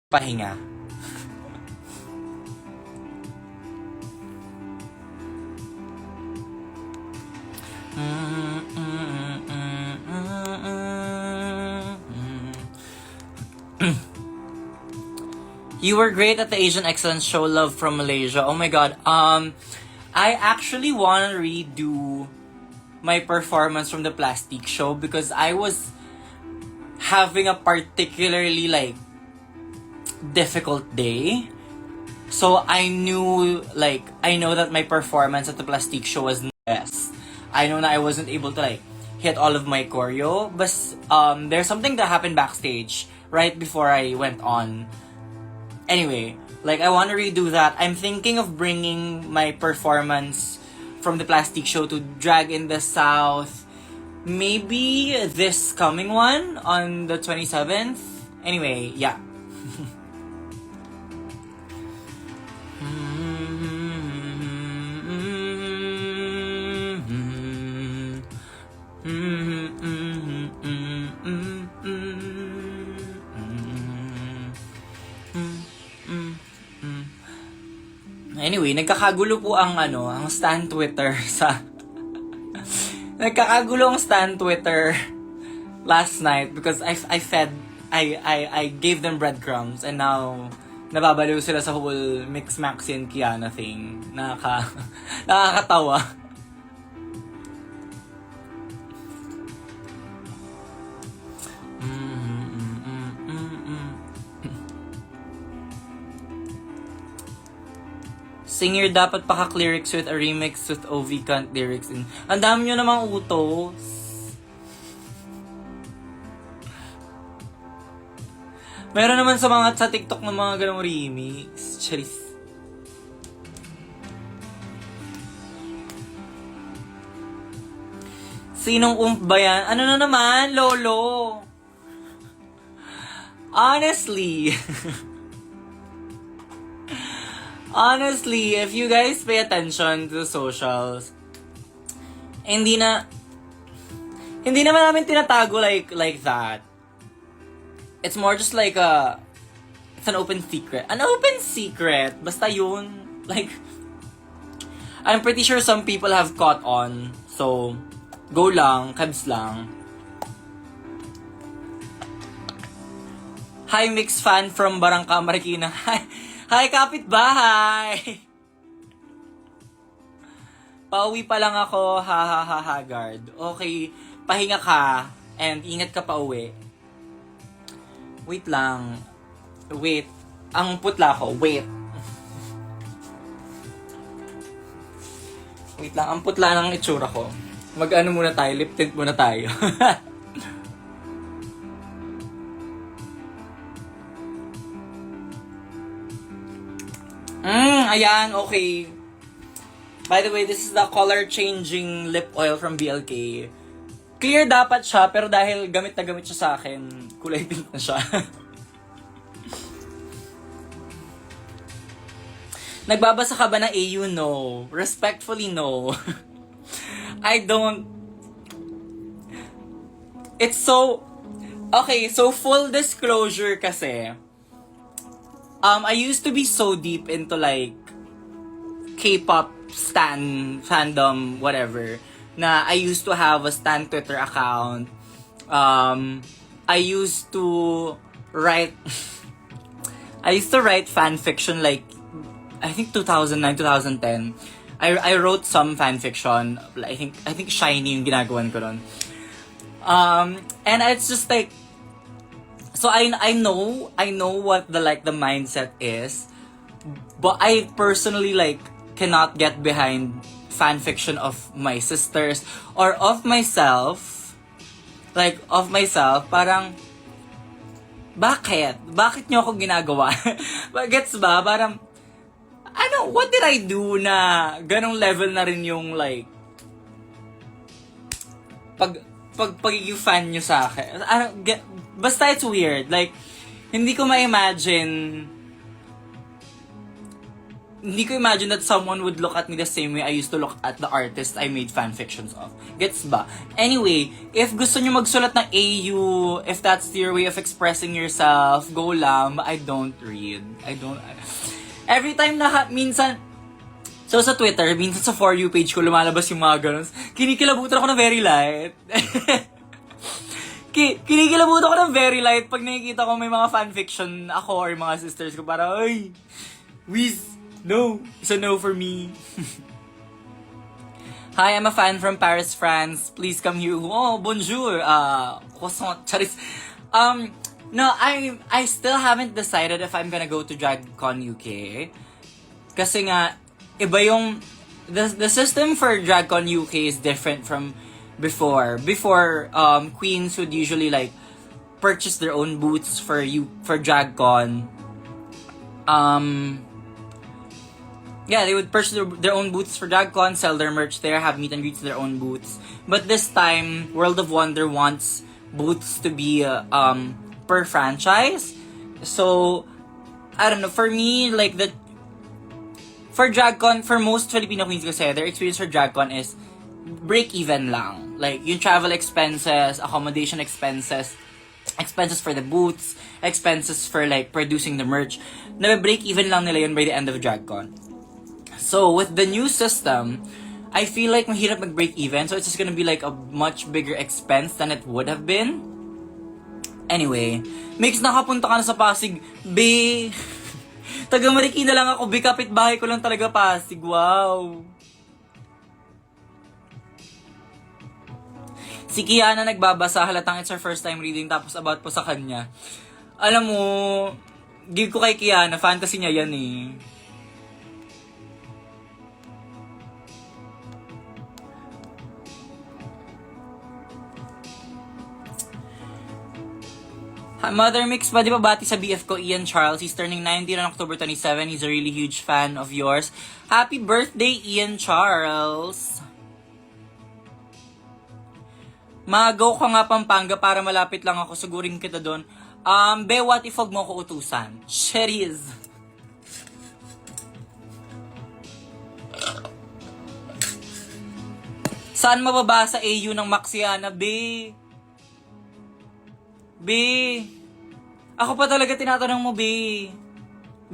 Pahinga. You were great at the Asian Excellence Show, Love from Malaysia. Oh my god. I actually want to redo my performance from the Plastic Show because I was having a particularly difficult day. So I know that my performance at the Plastic Show was not the best. I know that I wasn't able to hit all of my choreo, but there's something that happened backstage right before I went on. Anyway, I want to redo that. I'm thinking of bringing my performance from the Plastic Show to Drag in the South. Maybe this coming one on the 27th. Anyway, yeah. Anyway, nagkakagulo po ang stan Twitter sa nagkakagulo ang stan Twitter last night because I gave them breadcrumbs and now nababaliw sila sa whole Mix Maxi and Kiana thing. Nakakatawa. Singer dapat paka-lyrics with a remix with OV Kant lyrics in. Ang dami nyo namang utos. Meron naman sa TikTok ng mga ganong remix. Charis. Sinong ba yan? Ano na naman, Lolo? Honestly. Honestly, if you guys pay attention to the socials, hindi naman namin tinatago like that. It's more just it's an open secret. An open secret. Basta yun. I'm pretty sure some people have caught on. So, go lang, kabs lang. Hi, Mix fan from Barangka, Marikina. Hi, kapitbahay! Pauwi pa lang ako, ha, guard. Okay, pahinga ka, and ingat ka pa uwi. Wait lang. Wait. Ang putla ko, wait. Wait lang, ang putla ng itsura ko. Mag-ano muna tayo, lip tint muna tayo. Ayan, okay. By the way, this is the color changing lip oil from BLK. Clear dapat siya, pero dahil gamit na gamit siya sa akin, kulay pink na siya. Nagbabasa ka ba ng AU? No. Respectfully, no. I don't. It's so. Okay, so full disclosure kasi. I used to be so deep into K-pop stan fandom, whatever, na I used to have a stan Twitter account. I used to write fan fiction I think 2009, 2010. I wrote some fan fiction. I think Shiny yung ginagawan ko nun. And it's just so I know what the mindset is, but I personally cannot get behind fan fiction of my sisters or of myself. Parang bakit nyo ako ginagawa? Gets ba? Parang what did I do na ganong level na rin yung pagiging fan nyo sa akin? Basta it's weird. Hindi ko ma-imagine hindi ko imagine that someone would look at me the same way I used to look at the artist I made fanfictions of. Gets ba? Anyway, if gusto nyo magsulat ng AU, if that's your way of expressing yourself, go lang. I don't read. Every time minsan, so sa Twitter, minsan sa For You page ko, lumalabas yung mga ganun. Kinikilabutan ako ng very light. Kinikilabutan ako ng very light pag nakikita ko may mga fanfiction ako or mga sisters ko. Para, ay, Wiz, no. It's a no for me. Hi, I'm a fan from Paris, France. Please come here. Oh, bonjour. Croissant. Charis. No, I still haven't decided if I'm gonna go to DragCon UK. Kasi nga, iba yung... The system for DragCon UK is different from before. Before, queens would usually like purchase their own booths for DragCon. Yeah, they would purchase their own booths for DragCon, sell their merch there, have meet and greets their own booths. But this time, World of Wonder wants booths to be per franchise. So, I don't know, for me, like for DragCon, for most Filipino queens kasi, their experience for DragCon is break-even lang. Like, yung travel expenses, accommodation expenses for the booths, expenses for like producing the merch, break-even lang nila yun by the end of DragCon. So, with the new system, I feel like mahirap mag-break even. So, it's just gonna be like a much bigger expense than it would have been. Anyway, Mix, nakapunta ka na sa Pasig. Be, taga Marikina lang ako. Be, kapitbahay ko lang talaga Pasig. Wow. Si Kiana nagbabasa, halatang it's her first time reading, tapos about po sa kanya. Alam mo, give ko kay Kiana, fantasy niya yan eh. Mother Mix, pwede ba bati sa BF ko, Ian Charles? He's turning 90 on October 27. He's a really huge fan of yours. Happy birthday, Ian Charles! Magaw ka nga Pampanga para malapit lang ako. Sugurin kita doon. Be, what if wag mo ko utusan? Cheries! Saan mababasa AU ng Maxiana, Be? Be, ako pa talaga tinatanong mo, Be.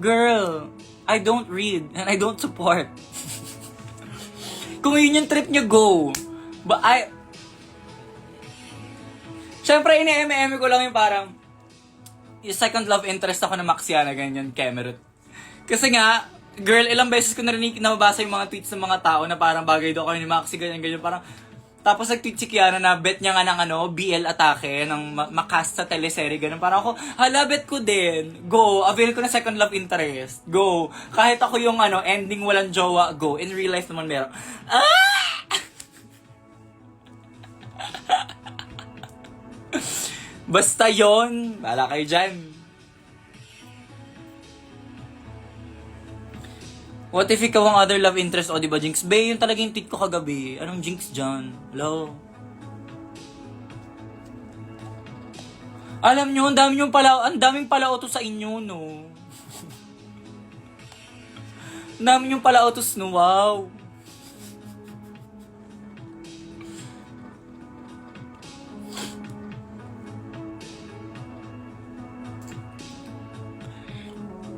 Girl, I don't read and I don't support. Kung yun yung trip niya, go. But Siyempre, ini-MM ko lang yung parang yung second love interest ako na Maxiana, ganyan, Kemerut. Kasi nga, girl, ilang beses ko narinig, nababasa yung mga tweets ng mga tao na parang bagay daw kayo ni Maxi, ganyan, parang tapos nag-tweet si Kiana na bet niya nga ng BL Atake, ng makast sa teleserye, ganun. Parang ako, hala, bet ko din. Go, avail ko na second love interest. Go. Kahit ako yung ending walang jowa, go. In real life naman meron. Basta yon, bahala kayo dyan. What if ikaw ang other love interest? O, diba, Jinx? Be, yun talaga yung tweet ko kagabi. Anong Jinx dyan? Hello? Alam nyo, ang daming palautos sa inyo, no? Ang daming yung palautos, no? Wow!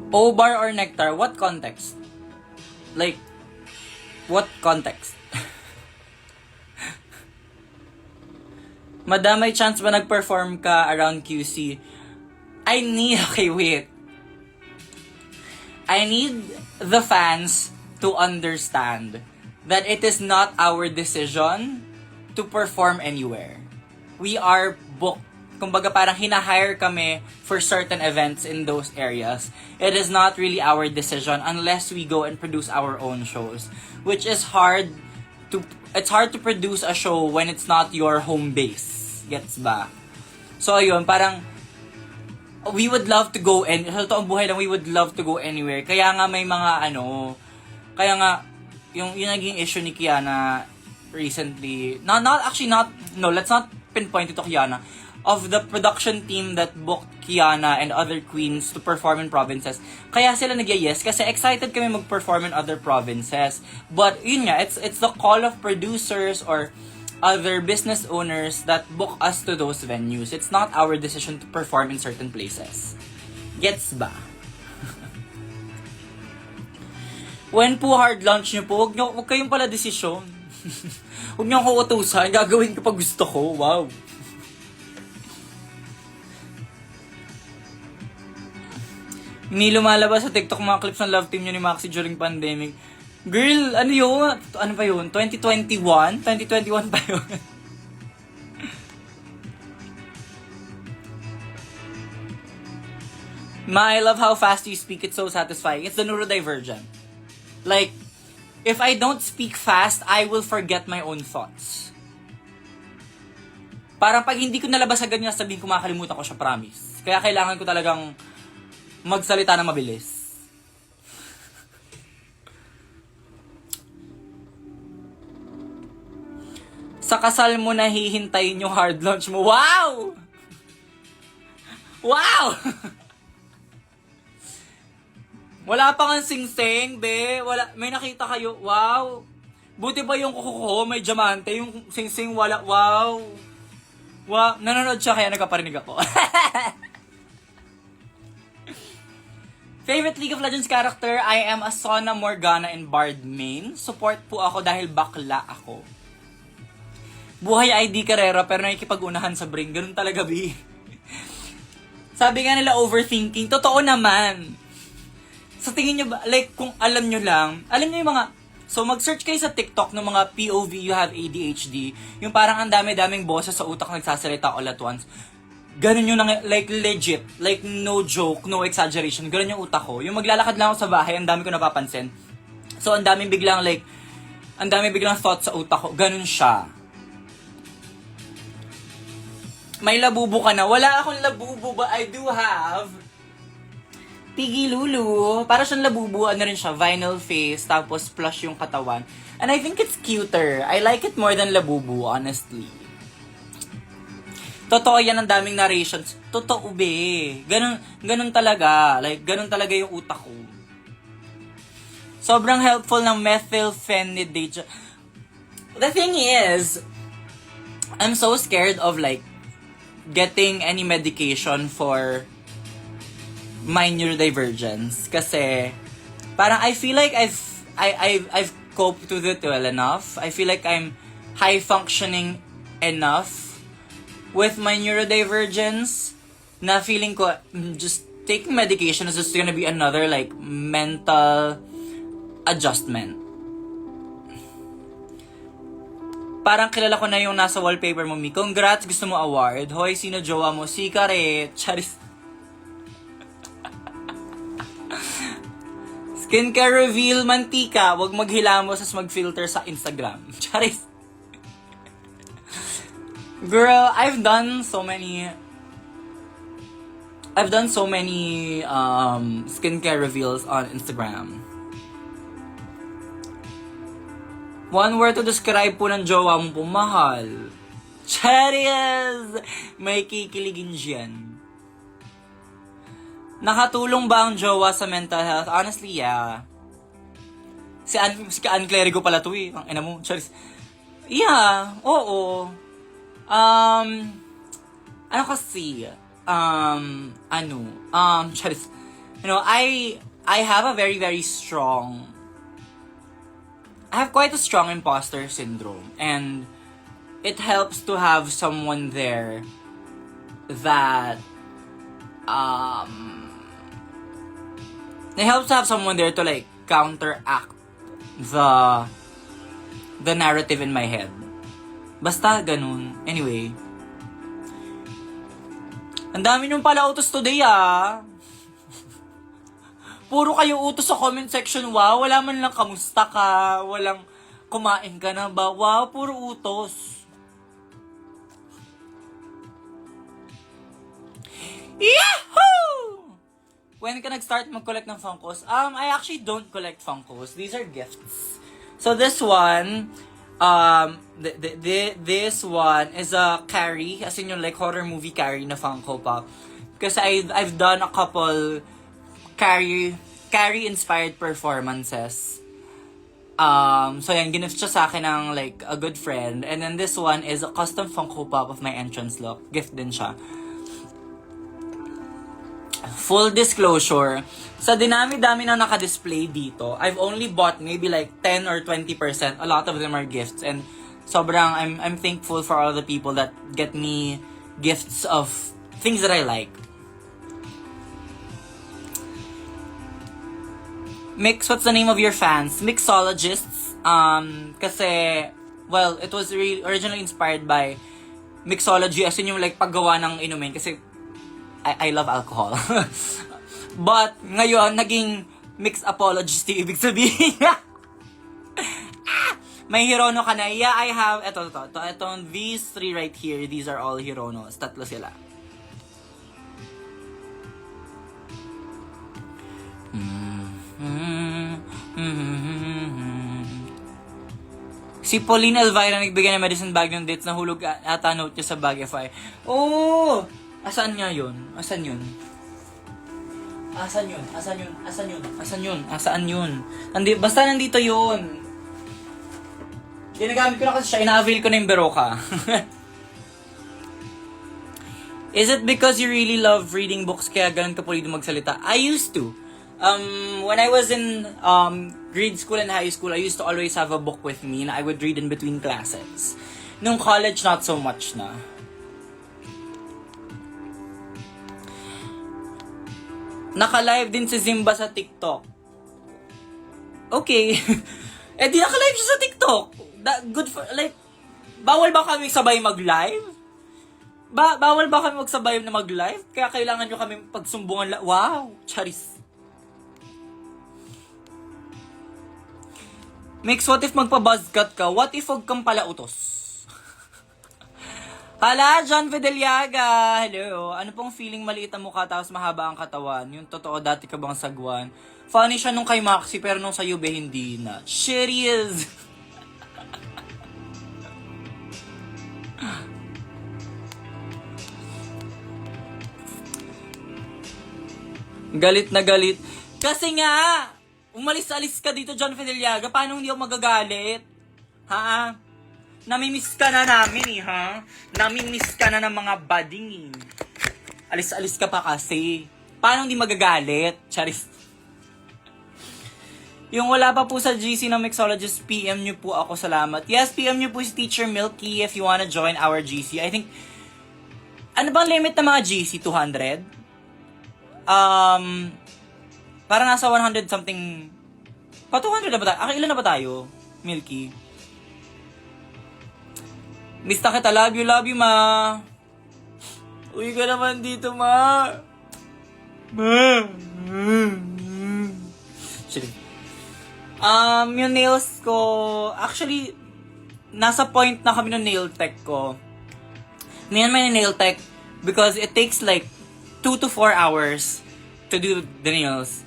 O-bar or nectar? What context? Like, what context? Madam, may chance ba nag-perform ka around QC? Okay, wait. I need the fans to understand that it is not our decision to perform anywhere. We are booked. Kumbaga parang hinahire kami for certain events in those areas. It is not really our decision unless we go and produce our own shows. Which is it's hard to produce a show when it's not your home base. Gets ba? So ayun, parang we would love to go and sa totoong buhay lang, we would love to go anywhere. Kaya nga may mga kaya nga yung naging issue ni Kiana recently, let's not pinpoint ito Kiana. of the production team that booked Kiana and other queens to perform in provinces. Kaya sila nag-yes kasi excited kami mag-perform in other provinces. But yun nga, it's the call of producers or other business owners that book us to those venues. It's not our decision to perform in certain places. Gets ba? When po hard launch nyo po, huwag kayong pala desisyon. Huwag nyo ako utusan, gagawin ko pag gusto ko. Wow. May lumalabas sa TikTok mga clips ng love team nyo ni Maxi during pandemic. Girl, ano yun? Ano pa yun? 2021? 2021 pa yun? Ma, I love how fast you speak. It's so satisfying. It's the neurodivergent. Like, if I don't speak fast, I will forget my own thoughts. Parang pag hindi ko nalabas agad nga sabihin ko, makakalimutan ko siya, promise. Kaya kailangan ko talagang magsalita ng mabilis. Sa kasal mo na hihintayin yung hard launch mo. Wow! Wow! Wala pa nga sing-sing, be. Wala. May nakita kayo. Wow. Buti ba yung kuko ko, may diamante. Yung sing-sing, wala. Wow. Wow. Nanonood siya kaya nagkaparinig ako. Favorite League of Legends character, I am a Sona Morgana in Bard main. Support po ako dahil bakla ako. Buhay ID Carrera pero nakikipag-unahan sa Bring. Ganun talaga, B. Sabi nga nila overthinking. Totoo naman. Sa tingin nyo ba, like, kung alam nyo yung mga, so mag-search kayo sa TikTok ng mga POV you have ADHD, yung parang ang dami-daming boses sa utak nagsasalita all at once. Ganun yung, like, legit, like, no joke, no exaggeration, ganun yung utak ko. Yung maglalakad lang ako sa bahay, ang dami ko napapansin. So, ang daming biglang thoughts sa utak ko, ganun siya. May labubo ka na. Wala akong labubo, but I do have Piggy Lulu. Para siyang labubu, ano rin siya, vinyl face, tapos plush yung katawan. And I think it's cuter. I like it more than labubu, honestly. Totoo yan, ang daming narrations. Totoo, be. Ganun talaga. Like, ganun talaga yung utak ko. Sobrang helpful ng methylphenidate. The thing is, I'm so scared of, like, getting any medication for my neurodivergence kasi parang I feel like I've coped with it well enough. I feel like I'm high functioning enough with my neurodivergence na feeling ko just taking medication is just gonna be another like mental adjustment. Parang kilala ko na yung nasa wallpaper mo, Mi. Congrats, gusto mo award. Hoy, sino jowa mo? Si Kare. Charis. Skincare reveal, mantika. Huwag maghilamos as mag-filter sa Instagram. Charis. Girl, I've done so many skincare reveals on Instagram. One word to describe po ng jowa mo po, mahal. Charis! May kikiligin dyan. Nakatulong ba ang jowa sa mental health? Honestly, yeah. Si Ann Clerigo pala to eh. Ang ina mo, Charis. Yeah, oo. Ano kasi? Charis. You know, I have a very, very strong... I have quite a strong imposter syndrome, and it helps to have someone there that it helps to have someone there to like counteract the narrative in my head. Basta ganun. Anyway, ang dami niyong pala utos today, ah. Puro kayo utos sa comment section, wow. Wala man lang kamusta ka, walang kumain ka na ba, wow, puro utos. Yahoo! When ka nag-start mag-collect ng Funkos? I actually don't collect Funkos. These are gifts. So this one, This one is a Carrie, as in yung like horror movie Carrie na Funko Pop. Kasi I've done a couple Carrie inspired performances. So yan, gift siya sa akin ng like a good friend. And then this one is a custom Funko Pop of my entrance look. Gift din siya. Full disclosure, sa dinami-dami na naka-display dito, I've only bought maybe like 10 or 20%. A lot of them are gifts. And sobrang, I'm thankful for all the people that get me gifts of things that I like. Mix, what's the name of your fans? Mixologists. Kasi, well, it was originally inspired by mixology, as in yung like paggawa ng inumin. Kasi, I love alcohol. But, ngayon, naging mix-apologist yung ibig sabihin. May Hirono ka na. Yeah, I have, ito, these three right here, these are all Hironos. Tatlo sila. Si Pauline Elvira nagbigay ng medicine bag ng dates na hulog ata note niya sa Bagify. Oh! Asan nga yun? Asan yun? Basta nandito yun. Ginagamit ko na kasi siya. Ina-avail ko na yung Beroka. Is it because you really love reading books kaya ganun ka pulido magsalita? I used to. When I was in grade school and high school, I used to always have a book with me na I would read in between classes. Nung college, not so much na. Naka-live din si Zimba sa TikTok. Okay. Di naka-live siya sa TikTok. Good for, like, bawal ba kami sabay mag-live? Bawal ba kami magsabay na mag-live? Kaya kailangan nyo kami pagsumbungan. Wow! Charis. Mix, what if magpa-buzzcut ka? What if wag kang pala utos? Hala, John Fideliaga! Hello. Ano pong feeling maliit ang mukha tapos mahaba ang katawan? Yung totoo, dati ka bang sagwan? Funny siya nung kay Maxi pero nung sa Yube hindi na. Shit is! Galit na galit. Kasi nga, umalis-alis ka dito, John Fideliaga. Paano hindi ako magagalit? Ha? Namimiss ka na namin ha? Namimiss ka na ng mga bading Alis-alis ka pa kasi. Paano hindi magagalit? Charis. Yung wala pa po sa GC ng Mixologist, PM nyo po ako, salamat. Yes, PM nyo po si Teacher Milky if you wanna join our GC. I think, ano bang limit ng mga GC? 200? Para nasa 100 something. Pa 200 na ba tayo? Ilan na ba tayo, Milky? Mista kita, love you, ma. Uy ka naman dito, ma. Shit. Yung nails ko, actually, nasa point na kami ng nail tech ko. Ngayon may nail tech because it takes like 2 to 4 hours to do the nails.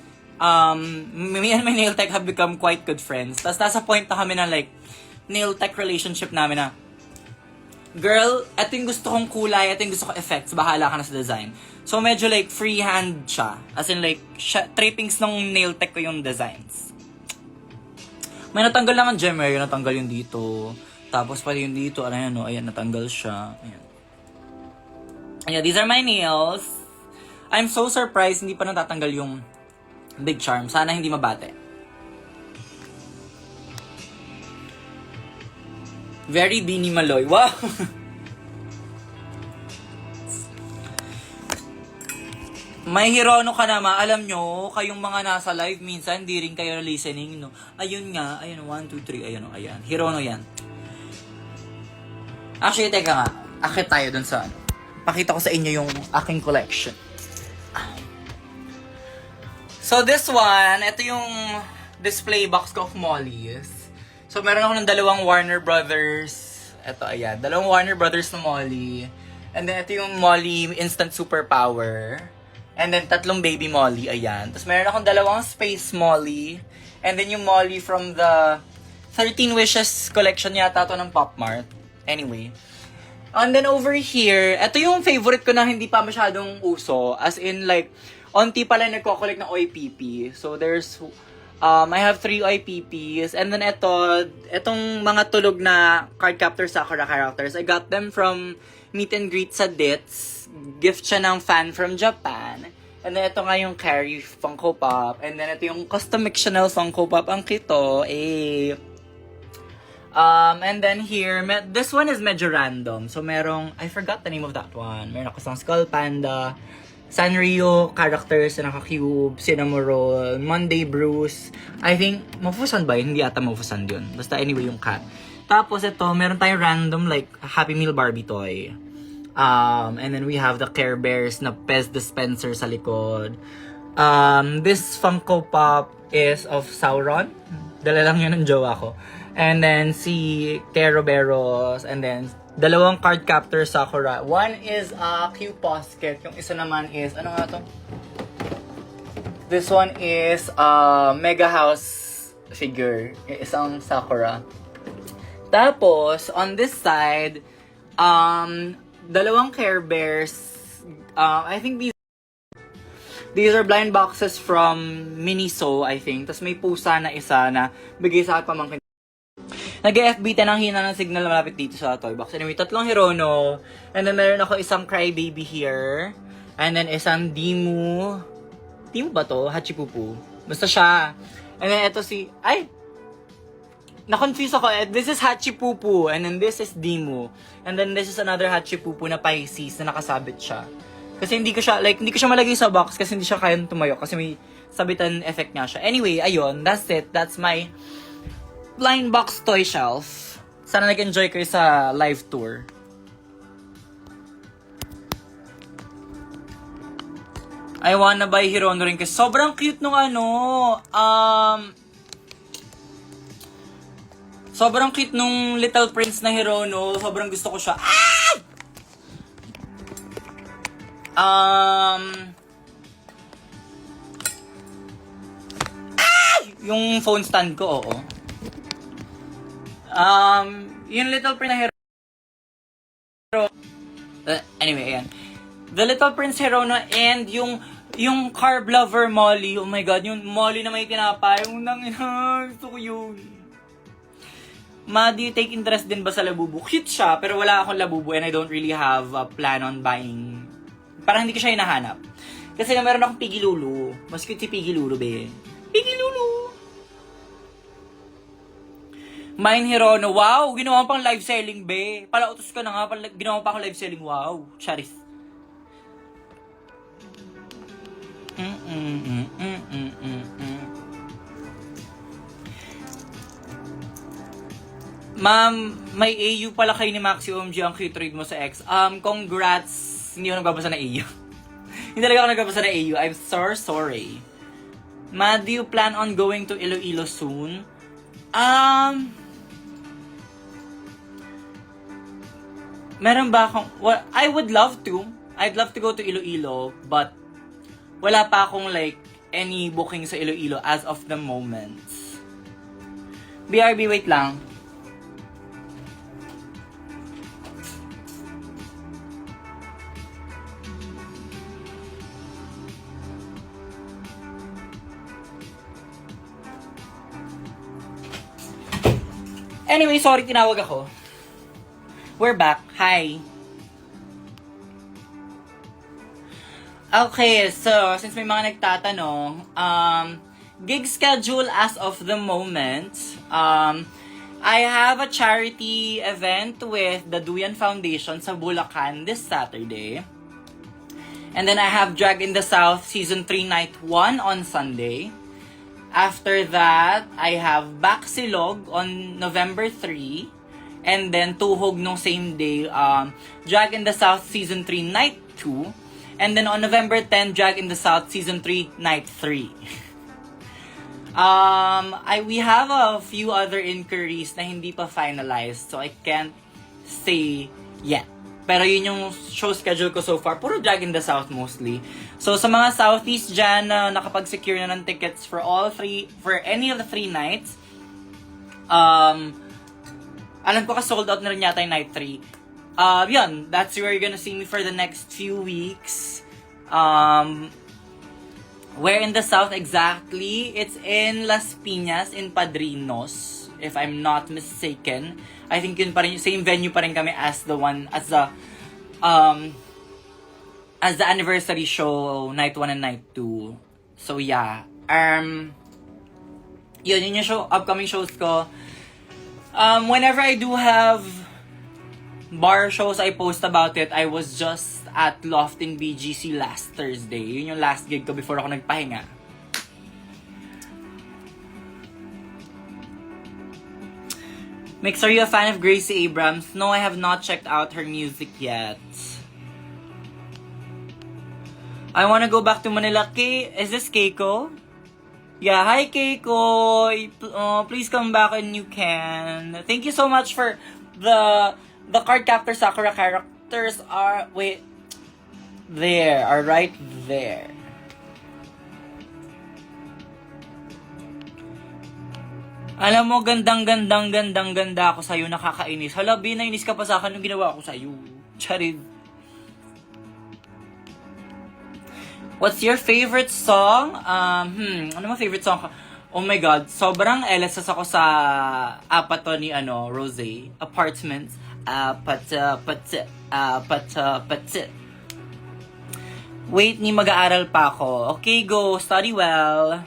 Me and my nail tech have become quite good friends. Tapos nasa point na kami na like, nail tech relationship namin na, girl, ito yung gusto kong kulay, ito yung gusto kong effects, bahala ka na sa design. So, medyo like freehand siya. As in like, trippings ng nail tech ko yung designs. May natanggal lang ang gem, yung natanggal yung dito. Tapos pala yung dito, ano yan, no? Ayan, natanggal siya. Ayan. Ayan, these are my nails. I'm so surprised, hindi pa natatanggal yung Big Charm. Sana hindi mabate. Very Beanie Maloy. Wow! May Hirono ka naman. Alam nyo, kayong mga nasa live, minsan hindi rin kayo listening, no? Ayun nga. Ayun, 1, 2, 3. Ayun, ayan. Hirono yan. Actually, teka nga. Akit tayo dun sa ano. Pakita ko sa inyo yung aking collection. So, this one, ito yung display box ko of Molly's. So, meron ako ng dalawang Warner Brothers. Ito, ayan. Dalawang Warner Brothers na Molly. And then, ito yung Molly Instant Superpower. And then, tatlong Baby Molly, ayan. Tapos, meron akong dalawang Space Molly. And then, yung Molly from the 13 Wishes collection yata to ng Pop Mart. Anyway. And then over here, ito yung favorite ko na hindi pa masyadong uso. As in like, onti pala nagko-collect ng OIPP. So there's, I have 3 OIPPs. And then etong mga tulog na Cardcaptor Sakura characters, I got them from meet and greet sa Dits. Gift siya ng fan from Japan. And then ito nga yung Carrie Funko Pop. And then ito yung custom fictional Funko Pop. Ang kito, eh. And then here, this one is medyo random. So merong, I forgot the name of that one. Meron ako isang Skull Panda, Sanrio characters na naka-cube, Cinnamon Roll, Monday Bruce. I think, Mofusan ba yun? Hindi ata Mofusan yun. Basta anyway yung cat. Tapos ito, meron tayong random like Happy Meal Barbie toy. And then we have the Care Bears na Pez dispenser sa likod. This Funko Pop is of Sauron. Dala lang yun ng jowa ko. And then si Keroberos. And then dalawang Cardcaptor Sakura. One is Q-Posket. Yung isa naman is, ano nga to? This one is Mega House figure. Yung isang Sakura. Tapos, on this side, dalawang Care Bears. I think these are blind boxes from Miniso, I think. Tapos may pusa na isa na bigay sa akin pamangkin. Nag-FB 10 ang hina ng signal na malapit dito sa toy box. Anyway, 3 Hirono. And then meron ako isang Crybaby here. And then isang Dimu. Dimu ba to? Hachipupu. Basta siya. And then ito si... Ay! Na-confuse ako. This is Hachipupu. And then this is Dimu. And then this is another Hachipupu na Pisces na nakasabit siya. Kasi hindi ko siya malagay sa box kasi hindi siya kayang tumayo. Kasi may sabitan effect nga siya. Anyway, ayun. That's it. That's my blind box toy shelf. Sana nag-enjoy kayo sa live tour. I wanna buy Hirono rin kasi sobrang cute nung sobrang cute nung Little Prince na Hirono. Sobrang gusto ko siya. Yung phone stand ko, oo. Yung Little Prince na Hero. Anyway, ayan. The Little Prince Hirono and yung Carb Lover Molly. Oh my God, yung Molly na may tinapay. Gusto ko yun. Ma, do you take interest din ba sa labubu? Cute siya, pero wala akong labubu and I don't really have a plan on buying. Parang hindi ko siya hinahanap. Kasi na meron akong Pigilulu. Mas cute si Pigilulu, be. Pigilulu! Mine Hirono, wow! Ginawa pang live selling, be. Palautos ka na nga, ginawa pa akong live selling, wow. Charis. Ma'am, may AU pala kayo ni Maxi OMG ang Q-trade mo sa X. Congrats. Hindi ako nagbabasa na AU. Hindi talaga ako nagbabasa na AU. I'm so sorry. Ma, do you plan on going to Iloilo soon? Meron ba akong... Well, I would love to. I'd love to go to Iloilo, but wala pa akong like any booking sa Iloilo as of the moment. BRB, wait lang. Anyway, sorry, tinawag ako. We're back. Hi. Okay, so, since may mga nagtatanong, gig schedule as of the moment, I have a charity event with the Duyan Foundation sa Bulacan this Saturday. And then I have Drag in the South Season 3 Night 1 on Sunday. After that, I have Baksilog on November 3. And then Tuhog no same day, Drag in the South Season 3 Night 2. And then on November 10, Drag in the South Season 3 Night 3. We have a few other inquiries na hindi pa finalized, so I can't say yet. Pero yun yung show schedule ko so far. Puro Drag in the South mostly. So sa mga Southeast dyan na nakapag-secure na ng tickets for any of the 3 nights, Alam ko sold out na rin yata yung night 3. Yun, that's where you're gonna see me for the next few weeks. Where in the south exactly? It's in Las Piñas, in Padrinos, if I'm not mistaken. I think yun pa rin, same venue pa rin kami as the anniversary show, night 1 and night 2. So yeah, yun yung upcoming shows ko. Whenever I do have bar shows, I post about it. I was just at Lofting BGC last Thursday. Yun yung last gig ko before ako nagpahinga. Mix, are you a fan of Gracie Abrams? No, I have not checked out her music yet. I wanna go back to Manila. Is this Keiko? Yeah, hi Keiko. Please come back when you can. Thank you so much for the card captor Sakura characters are right there. Alam mo, ganda ako sa'yo, nakakainis. Hala, nainis ka pa sa akin yung ginawa ko sa'yo. Charid. What's your favorite song? Ano mo favorite song? Oh my God, sobrang LSS ako sa apat to ni Rosé. Apartments. Wait, mag-aaral pa ako. Okay, go. Study well.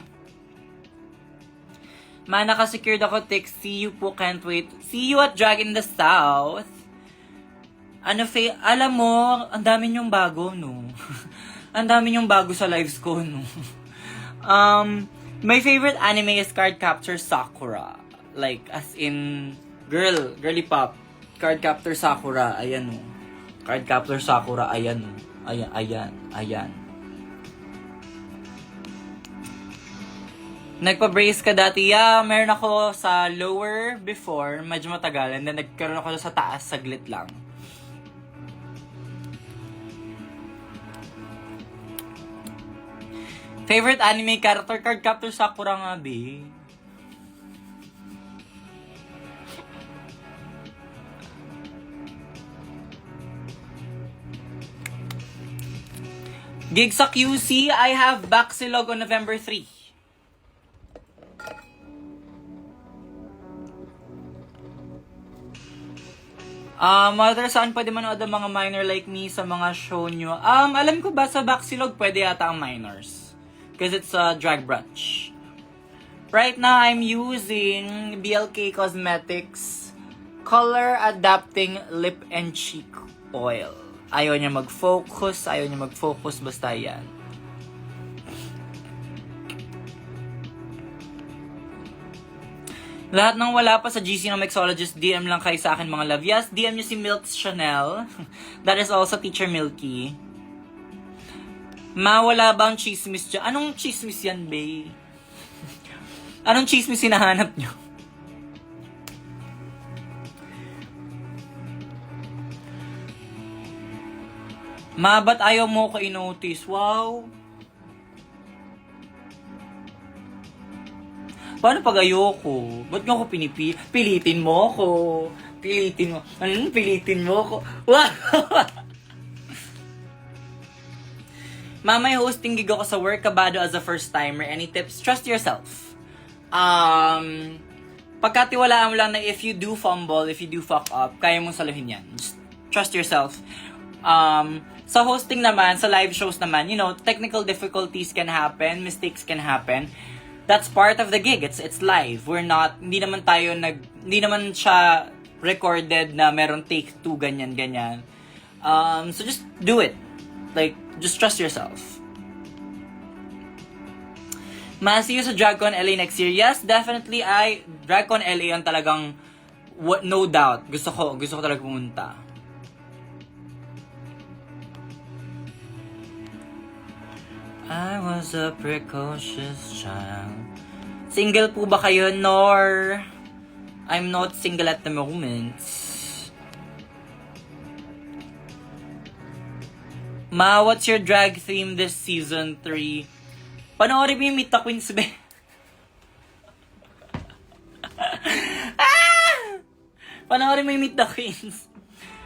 Naka-secured ako. Text. See you po. Can't wait. See you at Drag in the South. Alam mo, ang dami niyong bago, no? Ang dami niyong bago sa lives ko, no? My favorite anime is Card Capture Sakura. Like, as in, girly pop. Card Capture Sakura, ayan, no? Card Capture Sakura, ayan, no? Ayan. Nagpa-brace ka dati? Yeah, meron ako sa lower before, medyo matagal, and then nagkaroon ako sa taas, saglit lang. Favorite anime character? Card Captor Sakura nga, be. Gig sa QC, I have Baxilog on November 3. Mother, saan pwede manood ang mga minor like me sa mga show nyo? Alam ko ba sa Baxilog pwede yata ang minors? Because it's a drag brunch. Right now, I'm using BLK Cosmetics Color Adapting Lip and Cheek Oil. Ayaw niya mag-focus, basta yan. Lahat ng wala pa sa GC ng Mixologist, DM lang kayo sa akin mga love. Yes, DM niyo si Milk Chanel. That is also Teacher Milky. Wala bang chismis dyan? Anong chismis yan, bae? Anong chismis hinahanap nyo? Ba't ayaw mo ko i-notice? Wow! Paano pag ayoko? Ba't nga ako pilitin mo ako? Pilitin mo ako? Wow! May hosting gig ako sa work, kabado as a first-timer. Any tips? Trust yourself. Pagkatiwalaan mo lang na if you do fumble, if you do fuck up, kaya mong saluhin yan. Just trust yourself. Sa hosting naman, sa live shows naman, technical difficulties can happen, mistakes can happen. That's part of the gig. It's live. Hindi naman siya recorded na meron take 2, ganyan. So just do it. Just trust yourself. See you sa DragCon LA next year. Yes, definitely. DragCon LA ang talagang, no doubt. Gusto ko talaga pumunta. I was a precocious child. Single po ba kayo, Nor? I'm not single at the moment. What's your drag theme this season 3? Panoorin mo yung Meet the Queens, be. Panoorin mo yung Meet the Queens.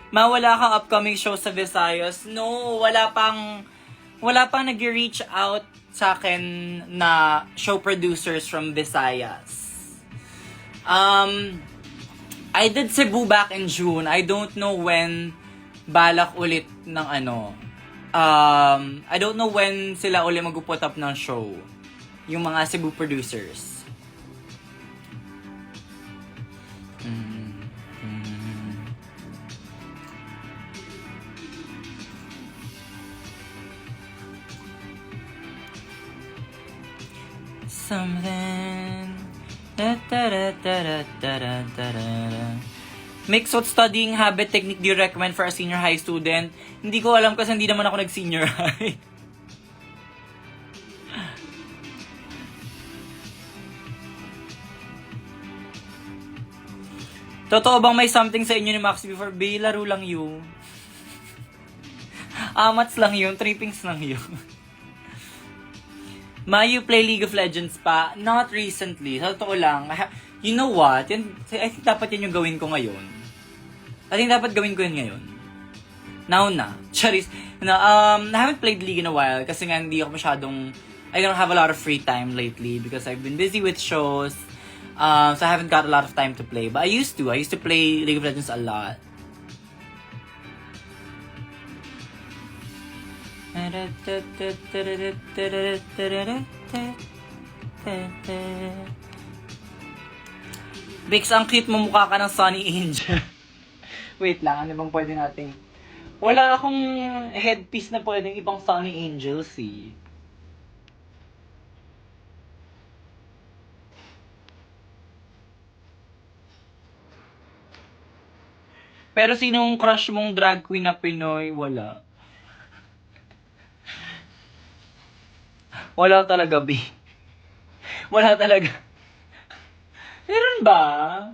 Wala kang upcoming show sa Visayas? No, wala pang nag-reach out sa akin na show producers from Visayas. I did Cebu back in June. I don't know when balak ulit ng ano. I don't know when sila ulit mag-put up ng show. Yung mga Cebu producers. Something. Mix, what studying habit technique do you recommend for a senior high student? Hindi ko alam kasi hindi naman ako nag-senior high. Totoo bang may something sa inyo ni Max before? Bay, laro lang yun. Amats lang yun, trippings lang yun. You play League of Legends pa? Not recently. Sa totoo lang. You know what? I think dapat yan yung gawin ko ngayon. I think dapat gawin ko yan ngayon. Now na. Charis. No, I haven't played League in a while kasi nga hindi ako masyadong... I don't have a lot of free time lately because I've been busy with shows. So I haven't got a lot of time to play. But I used to. I used to play League of Legends a lot. Bix, ang cute mo, mukha ka ng Sunny Angel. Wait lang, ano bang pwede natin? Wala akong headpiece na pwedeng ibang Sunny Angels eh. Pero sinong crush mong drag queen na Pinoy? Wala. Wala talaga, B. Wala talaga. Meron ba?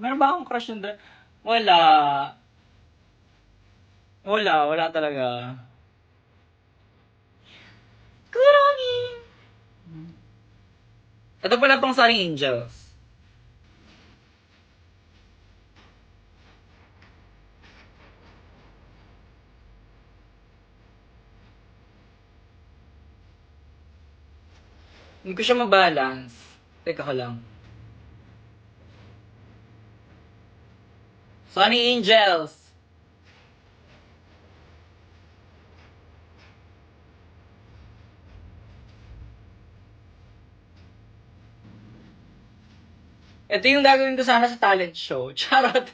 Meron ba akong crush ng drag? Wala. Wala talaga. Kurami! Ito pala tong Sunny Angels. Hindi ko siya mabalance. Teka ka lang. Sunny Angels! Ito yung gagawin ko sana sa talent show. Charot!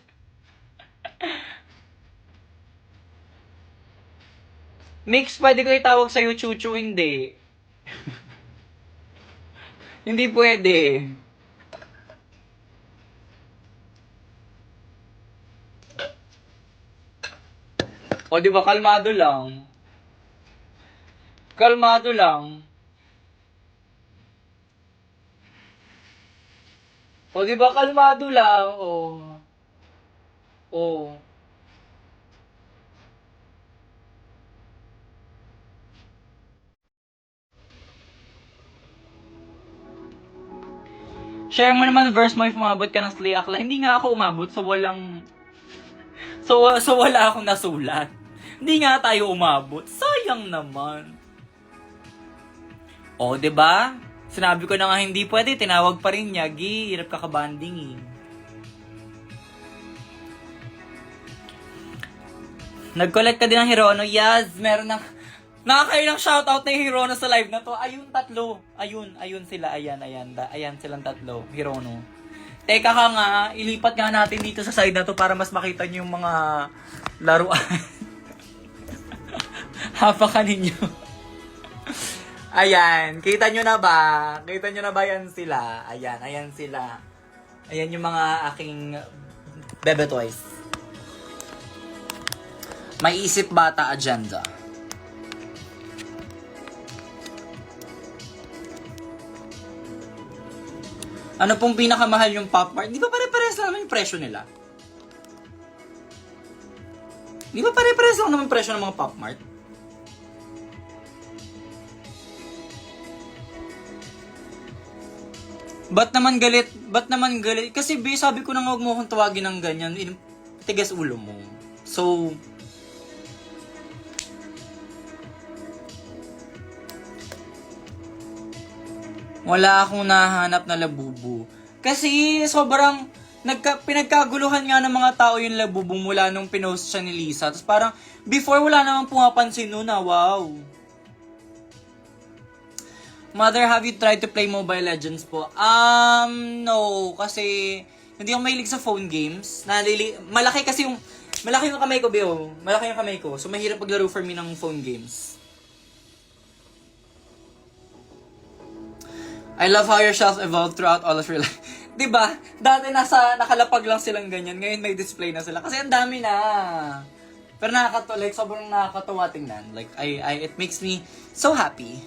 Mix, pwede ko itawag sa'yo Chuchu, hindi. Hindi pwede. O di ba kalmado lang? Kalmado lang. O di ba kalmado lang? O. Share mo naman verse mo if umabot ka ng Slay Akla. Hindi nga ako umabot so walang... So wala akong nasulat. Hindi nga tayo umabot. Sayang naman. O, 'di ba? Sinabi ko na nga hindi pwede, tinawag pa rin niya. Hirap kakabanding eh. Nag-collect ka din ng Hirono? Yes, meron na. Nakakailang shoutout na yung Hirono sa live na to. Ayun, tatlo. Ayun sila. Ayan silang tatlo. Hirono. Teka ka nga, ilipat nga natin dito sa side na to para mas makita nyo yung mga laruan. Hapakan ninyo. Ayan, kita nyo na ba? Kita nyo na ba yan sila? Ayan sila. Ayan yung mga aking bebe toys. May isip bata agenda. Ano pong pinakamahal yung Pop Mart? Di ba pare-pares lang naman yung presyo nila? Di ba pare-pares lang naman yung presyo ng mga Pop Mart? Ba't naman galit? Kasi sabi ko na nga huwag mo akong tawagin ng ganyan. tigas ulo mo. So, wala akong nahanap na labubu. Kasi sobrang pinagkaguluhan nga ng mga tao yung labubu mula nung pinost siya ni Lisa. Tapos parang before wala namang pumapansin nun na wow. Mother, have you tried to play Mobile Legends po? No. Kasi hindi ako mahilig sa phone games. Malaki yung kamay ko, Beo. Malaki yung kamay ko. So mahirap paglaro for me ng phone games. I love how your shelf evolved throughout all of your life. Diba? Dati nakalapag lang silang ganyan. Ngayon may display na sila. Kasi ang dami na. Pero sobrang nakakatawa tingnan. Like, it makes me so happy.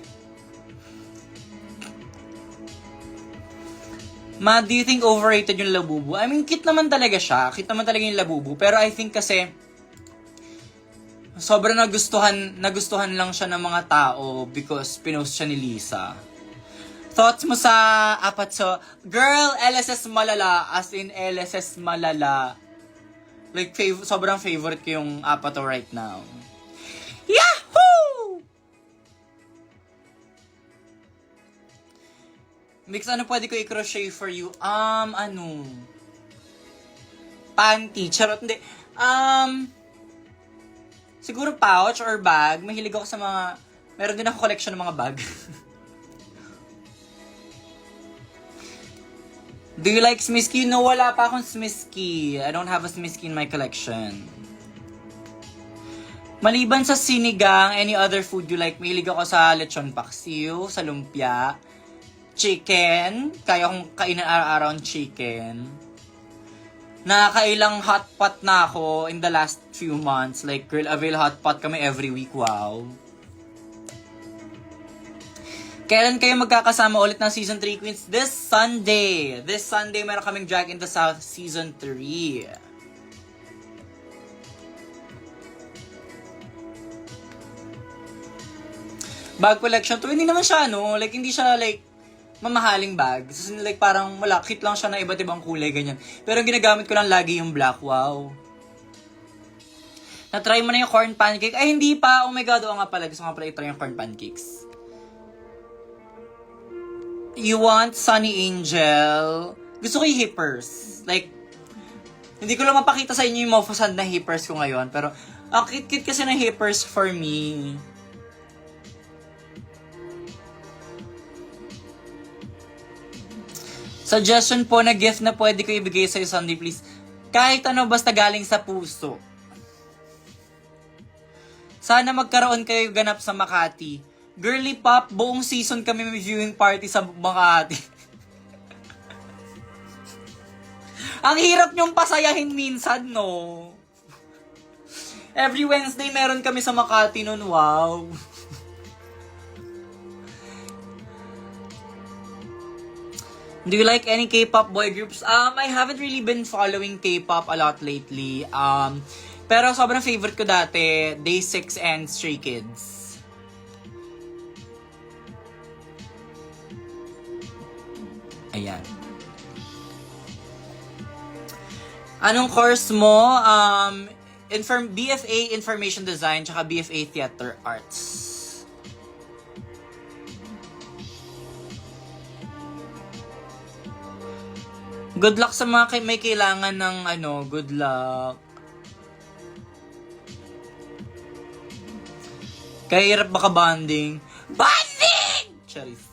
Ma, do you think overrated yung labubu? I mean, cute naman talaga siya. Cute naman talaga yung labubu. Pero I think kasi, sobrang nagustuhan lang siya ng mga tao because pinost siya ni Lisa. Thoughts mo sa apat so, girl, LSS malala, as in LSS malala. Like, sobrang favorite ko yung apat right now. Yahoo! Mix, ano pwede ko i-crochet for you? Panty, charot, hindi. Siguro pouch or bag. Mahilig ako sa mga, meron din ako collection ng mga bag. Do you like Smisky? No, wala pa akong Smisky. I don't have a Smisky in my collection. Maliban sa sinigang, any other food you like? Mahilig ako sa lechon paksiw, sa lumpia, chicken. Kaya kong kainan araw-araw ang chicken. Nakakailang hot pot na ako in the last few months. Like, Girl Avail hot pot kami every week. Wow. Kailan kayo magkakasama ulit ng Season 3 Queens? This Sunday. This Sunday, meron kaming Drag in the South Season 3. Bag collection to, hindi naman siya, like, hindi siya, like, mamahaling bag. So, like, parang malakit lang siya na iba't ibang kulay, ganyan. Pero ang ginagamit ko lang lagi yung black, wow. Na-try mo na yung corn pancake? Ay, hindi pa. Oh my God, nga pala. Gusto nga pala i-try yung corn pancakes. You want Sunny Angel? Gusto ko yung hippers. Like, hindi ko lang mapakita sa inyo yung mofusand na hippers ko ngayon. Pero, ang cute-cute kasi ng hippers for me. Suggestion po na gift na pwede ko ibigay sa'yo Sunday, please. Kahit ano, basta galing sa puso. Sana magkaroon kayo ganap sa Makati. Girly Pop, buong season kami may viewing party sa Makati. Ang hirap nyong pasayahin minsan, no? Every Wednesday meron kami sa Makati nun, wow. Do you like any K-pop boy groups? I haven't really been following K-pop a lot lately. Pero sobrang favorite ko dati, Day6 and Stray Kids. Ayan. Anong course mo? BFA Information Design tsaka BFA Theater Arts. Good luck sa mga may kailangan ng good luck. Kaya hirap baka bonding. Bonding! Charis.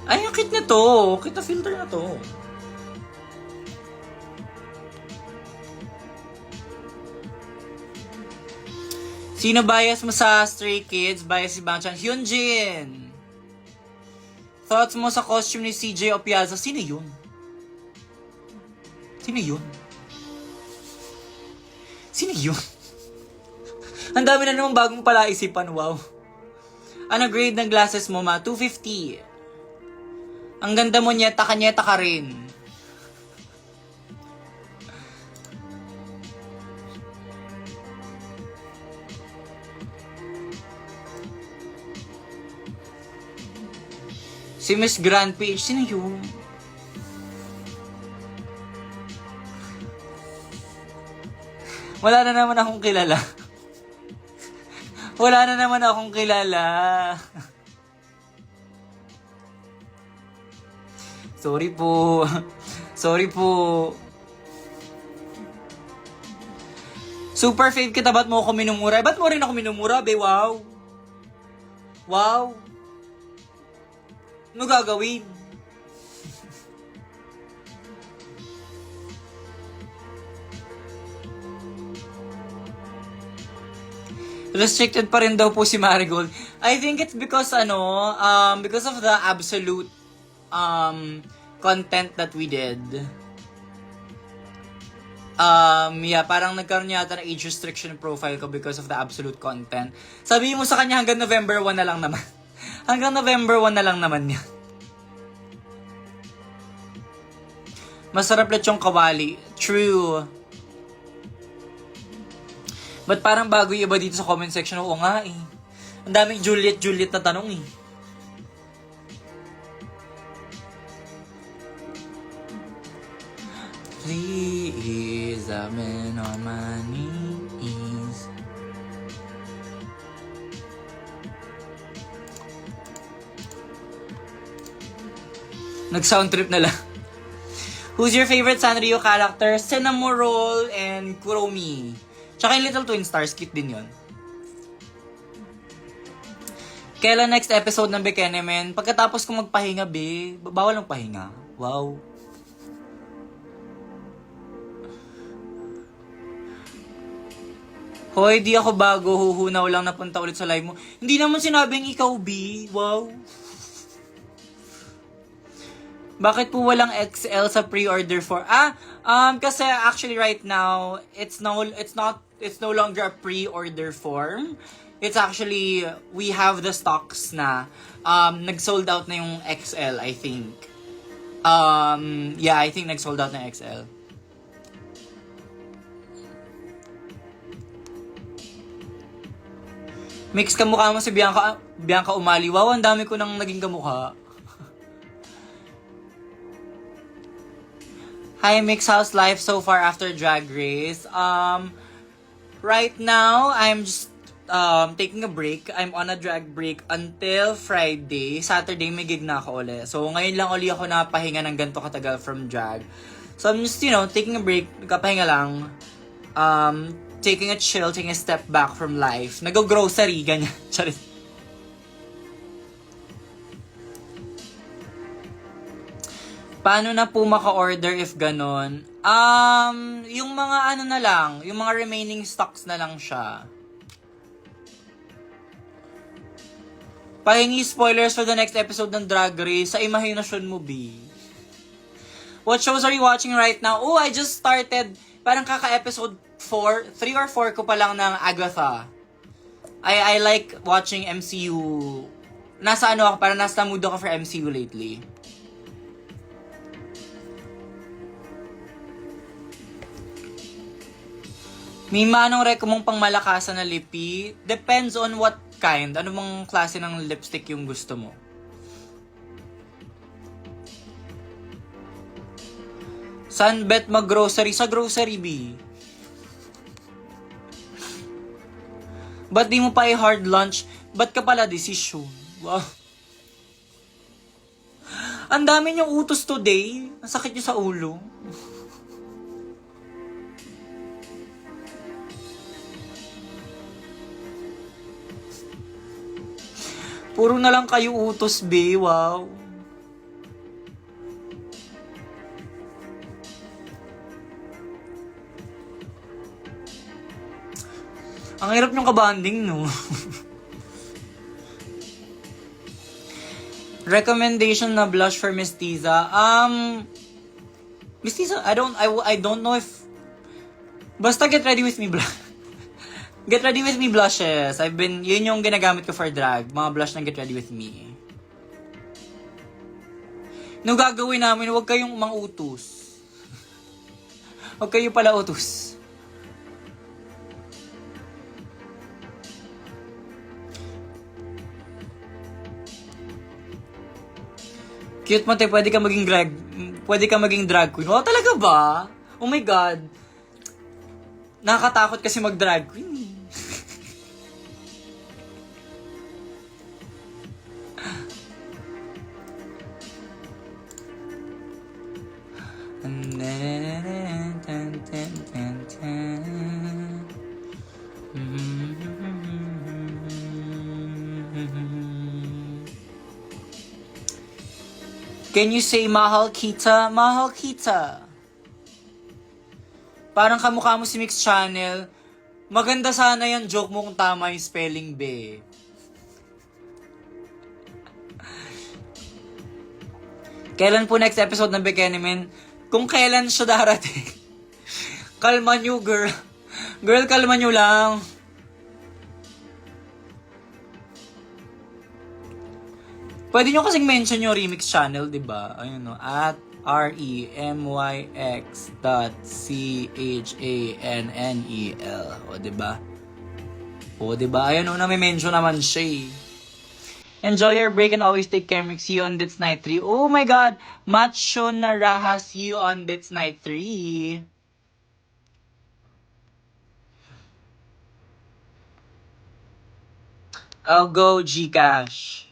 Ay, ang cute na to. Cute na filter na to. Sino bias mo sa Stray Kids? Bias si Bangchan. Hyunjin! Thoughts mo sa costume ni CJ Opiaza? Sino yun? Sino yun? Sino yun? Ang dami na namang bagong palaisipan, wow. Ano grade ng glasses mo, ma? 250. Ang ganda mo, nyeta ka rin. Si Miss Grand PH, sino yun? Wala na naman akong kilala. Wala na naman akong kilala. Sorry po. Sorry po. Super fave kita, ba't mo ako minumura? Ba't mo rin ako minumura, be? Wow. Wow. Ano gagawin? Restricted pa rin daw po si Marigold. I think it's because because of the absolute content that we did. Yeah, parang nagkaroon yata ng age restriction profile ko because of the absolute content. Sabihin mo sa kanya hanggang November 1 na lang naman. Hanggang November 1 na lang naman yan. Masarap lechong kawali. True. But parang bago yung iba dito sa comment section? Oo nga eh. Ang daming Juliet na tanong eh. Please, I've been on my knees. Nag-sound trip na lang. Who's your favorite Sanrio character? Cinnamoroll and Kuromi. Tsaka yung Little Twin Stars, cute din yun. Kailan next episode ng Bekenemen? Pagkatapos ko magpahinga, be. Bawal ng pahinga. Wow. Hoy, di ako bago. Huhunaw lang napunta ulit sa live mo. Hindi naman sinabing ikaw, B. Wow. Bakit po walang XL sa pre-order for? Kasi actually right now, it's no longer a pre-order form. It's actually, we have the stocks na. Nag-sold out na yung XL, I think. Yeah, I think nag-sold out na XL. Mix kamukha mo si Bianca Umali. Wow, ang dami ko nang naging kamukha. Hi, Mix, how's life so far after Drag Race? Right now, I'm just taking a break. I'm on a drag break until Friday. Saturday, may gig na ako ulit. So, ngayon lang ulit ako napahinga ng ganito katagal from drag. So, I'm just, taking a break. Nagkapahinga lang. Taking a chill, taking a step back from life. Nag-grocery, ganyan. Charit. Paano na po maka-order if ganon? Yung mga na lang, yung mga remaining stocks na lang siya. Pahingi spoilers for the next episode ng Drag Race sa imahinasyon mo, B. What shows are you watching right now? Oh, I just started, parang kaka-episode 3 or 4 ko pa lang ng Agatha. I like watching MCU. Nasa ako, parang nasa mood ako for MCU lately. May manong reko mong pangmalakasan na lipi? Depends on what kind. Ano bang klase ng lipstick yung gusto mo? Saan bet mag-grocery? Sa grocery, B. Ba't di mo pa i-hard lunch? Ba't ka pala decision? Wow. Ang dami niyong utos today. Ang sakit niyo sa ulo. Puro na lang kayo utos, B. Wow. Ang hirap niyong kabanding, no? Recommendation na blush for Miss Tiza. Miss Tiza, I don't know if... Basta get ready with me blush. Get ready with me blushes. Yun yung ginagamit ko for drag. Mga blush na get ready with me. Nung gagawin namin, huwag kayong mang-utos. Huwag kayo pala utos. Cute mo, te. Pwede ka maging drag queen. Oh, talaga ba? Oh my God. Nakakatakot kasi mag-drag queen. Can you say mahal kita? Mahal kita. Parang kamukha mo si Mix Channel. Maganda sana yan joke mo kung tama yung spelling, be. Kailan po next episode ng Bekenemen? Kung kailan siya darating. Kalma nyo, girl. Girl, kalma nyo lang. Pwede nyo kasing mention yung Remix Channel, di ba? Ayun no, at REMYX.CHANNEL. O, di ba? O, di ba? Ayun no, nami-mention naman siya eh. Enjoy your break and always take care. See you on Dits Night 3. Oh my God! Macho na raha. See you on Dits Night 3. I'll go Gcash.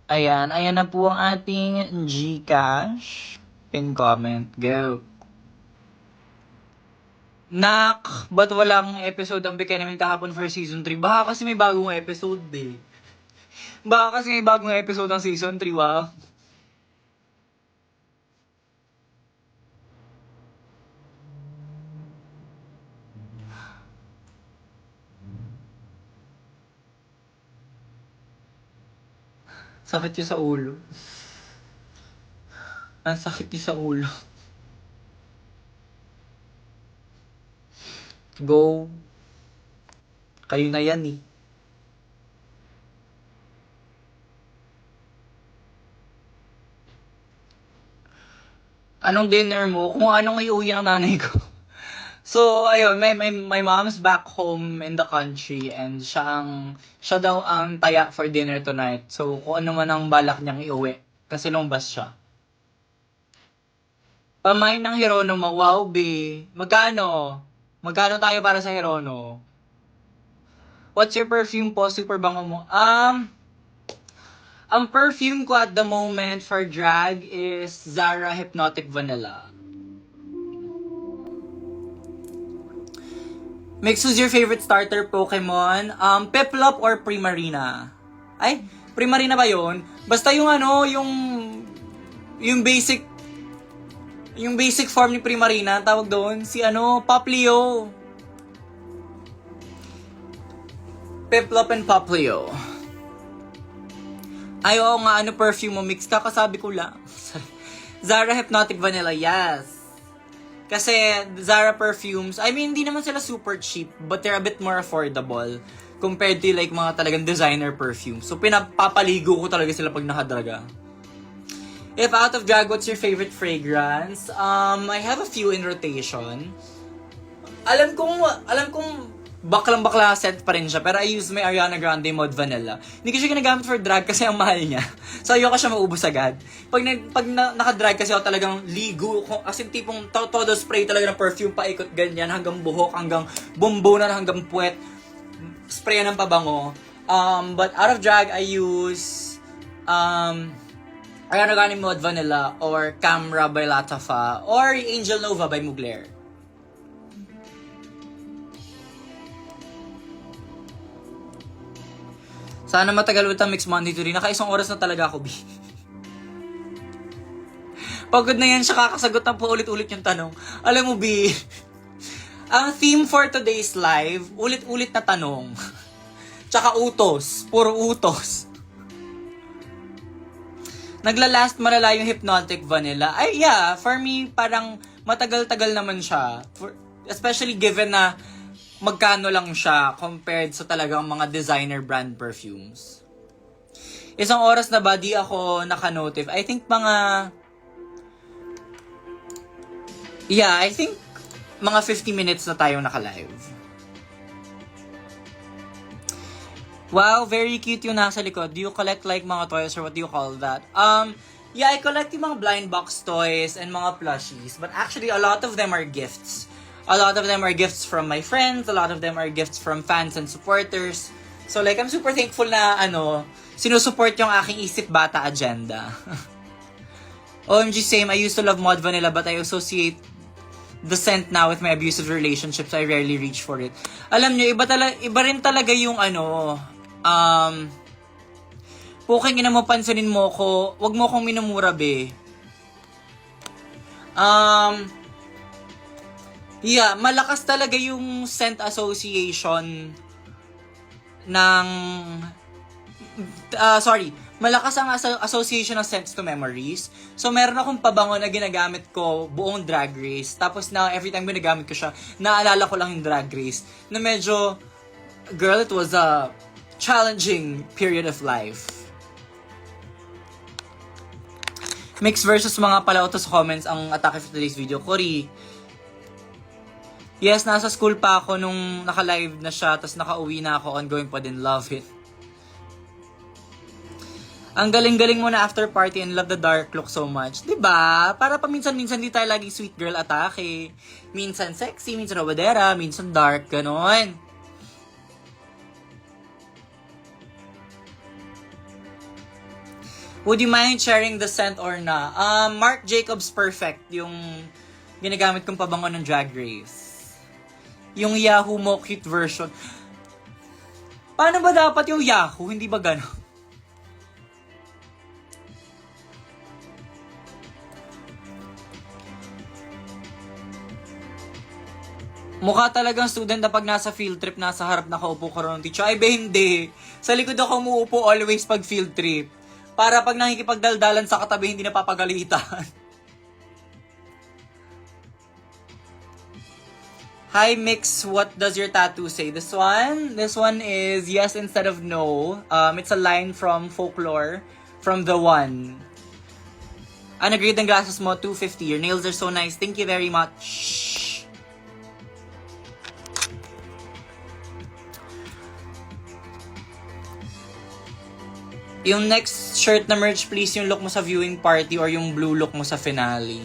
Ayan na po ang ating Gcash. Pin comment, go. Nak, ba't walang episode ang Bekenemen kahapon for season 3? Baka kasi may bagong episode eh. Baka kasi may bagong episode ang season 3, wow. Sakit yun sa ulo. Ang sakit yun sa ulo. Go. Kayo na yan eh. Anong dinner mo? Kung anong iuwi ng nanay ko. So, ayun, my mom's back home in the country and siya daw ang taya for dinner tonight. So, kung ano man ang balak niyang iuwi. Kasi lumbas siya. Pamain ng Hirono mo. Wow, be. Magkano? Magkano tayo para sa Hirono? What's your perfume po? Super bango mo. Ang perfume ko at the moment for drag is Zara Hypnotic Vanilla. Mix, who's your favorite starter Pokemon? Piplup or Primarina? Ay, Primarina ba yun? Basta yung yung basic form ni Primarina, tawag doon, si Popplio. Piplup and Popplio. Ay, oo nga, perfume mo, Mix? Kakasabi ko lang. Zara Hypnotic Vanilla, yes. Kasi Zara perfumes, I mean, hindi naman sila super cheap, but they're a bit more affordable compared to like mga talagang designer perfumes. So, pinapapaligo ko talaga sila pag nakadraga. If out of drag, what's your favorite fragrance? I have a few in rotation. Alam kong baklang-bakla scent pa rin siya, pero I use my Ariana Grande Mauve Vanilla. Hindi ko siya ginagamit for drag kasi ang mahal niya. So, ayoko siya maubos agad. Pag naka-drag kasi ako talagang ligo, as in tipong todo spray talaga ng perfume, paikot ganyan, hanggang buhok, hanggang bumbunan, hanggang puwet, spray ng pabango. But out of drag, I use Ariana Grande Mauve Vanilla or Camera by Latafa or Angel Nova by Mugler. Sana matagal ulit ang Mix Monday to rin. Naka-isang oras na talaga ako, B. Pagod na yan siya, kakasagot na po ulit-ulit yung tanong. Alam mo, B, ang theme for today's live, ulit-ulit na tanong. Tsaka utos. Puro utos. Naglalast malala yung Hypnotic Vanilla. Ay, yeah, for me, parang matagal-tagal naman siya. Especially given na magkano lang siya compared sa talagang mga designer brand perfumes. Isang oras na ba di ako naka-notif? I think I think mga 50 minutes na tayong naka-live. Wow, very cute yung nasa likod. Do you collect like mga toys or what do you call that? Yeah, I collect yung mga blind box toys and mga plushies. But actually, a lot of them are gifts. A lot of them are gifts from my friends. A lot of them are gifts from fans and supporters. So like, I'm super thankful na, sinusupport yung aking isip bata agenda. OMG, same. I used to love Mod Vanilla but I associate the scent now with my abusive relationships. I rarely reach for it. Alam nyo, iba rin talaga yung puking ina mo, pansinin mo ko, wag mo akong minumura, be. Yeah, malakas talaga yung scent association ng malakas ang association ng scents to memories. So, meron akong pabango na ginagamit ko buong Drag Race. Tapos na every time ginagamit ko siya, naalala ko lang yung Drag Race. Na medyo, girl, it was a challenging period of life. Mix versus mga palautos comments ang atake for today's video. Cory, yes, nasa school pa ako nung naka-live na siya, tapos naka-uwi na ako, ongoing pa din, love it. Ang galing-galing mo na after party and love the dark look so much. Diba? Para pa minsan-minsan di tayo laging sweet girl atake. Minsan sexy, minsan robadera, minsan dark, ganon. Would you mind sharing the scent or na? Marc Jacobs Perfect, yung ginagamit kong pabango ng Drag Race. Yung Yahoo Mo Cute version. Paano ba dapat yung Yahoo? Hindi ba gano'n? Mukha talagang student na pag nasa field trip, nasa harap nakaupo ka ron ng teacher. Ay, ba hindi. Sa likod ako umuupo always pag field trip. Para pag nakikipagdaldalan sa katabi, hindi napapagalitan. Hi, Mix. What does your tattoo say? This one is yes instead of no. It's a line from Folklore, from The One. Nag-grade ng glasses mo, 250. Your nails are so nice. Thank you very much. Yung next shirt na merch, please, yung look mo sa viewing party or yung blue look mo sa finale.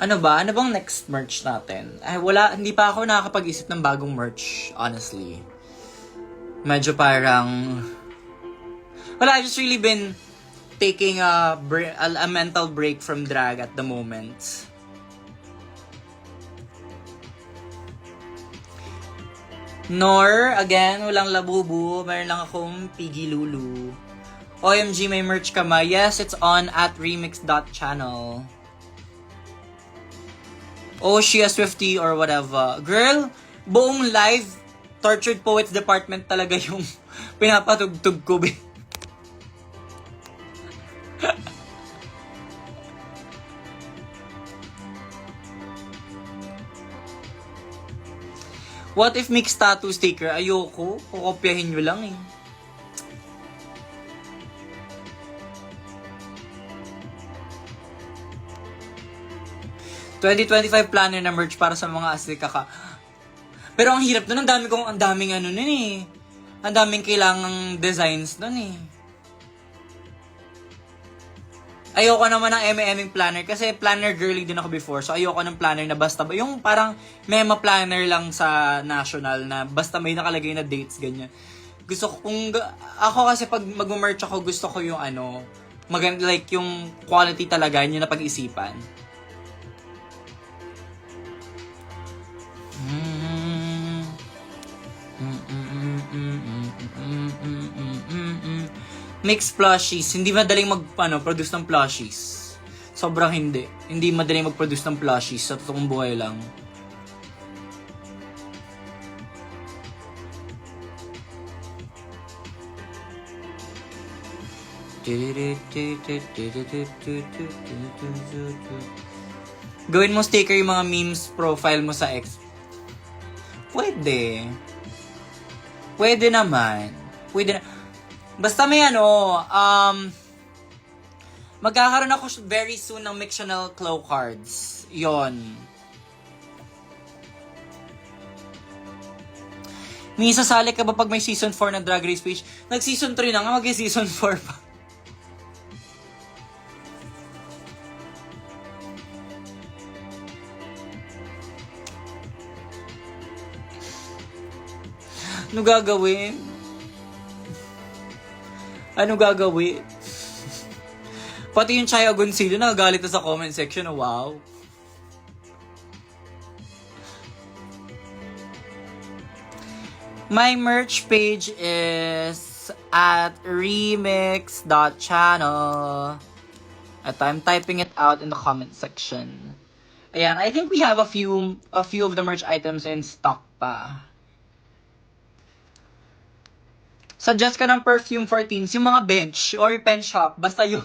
Ano ba? Ano bang next merch natin? Ay, wala. Hindi pa ako nakakapag-isip ng bagong merch, honestly. Medyo parang... Wala, I've just really been taking a mental break from drag at the moment. Nor, again, walang labubu. Meron lang akong Piggy Lulu. OMG, may merch ka ma? Yes, it's on at remix.channel. Oh, she a Swiftie or whatever. Girl, buong live, Tortured Poets Department talaga yung pinapatugtog ko. What if mixed tattoo sticker? Ayoko. Kukopyahin nyo lang eh. $2025 planner na merch para sa mga asika ka. Pero ang hirap nun, ang daming ano nun eh. Ang daming kailangang designs nun eh. Ayoko naman ng M&M planner kasi planner girly din ako before. So ayoko ng planner na basta yung parang mema planner lang sa national na basta may nakalagay na dates ganyan. Gusto ko ako kasi pag mag-merch ako gusto ko yung maganda like yung quality talaga yun yung napag-isipan. Mix plushies. Hindi madaling produce ng plushies. Sobrang hindi. Hindi madaling mag-produce ng plushies. Sa totoong buhay lang. Gawin mo sticker yung mga memes profile mo sa ex. Pwede. Pwede naman. Pwede na. Basta may magkakaroon ako very soon ng Mictional Claw cards. Yon. May sasali ka ba pag may season 4 ng Drag Race page? Nag-season 3 na nga, mag-season 4 pa. Ano gagawin? Ano gagawin? Pati yung Chaya Agoncillo nagagalit na sa comment section. Oh, wow. My merch page is at remix.channel. At I'm typing it out in the comment section. Ayan, I think we have a few of the merch items in stock pa. Suggest ka ng perfume for teens, yung mga bench or pen shop, basta yun.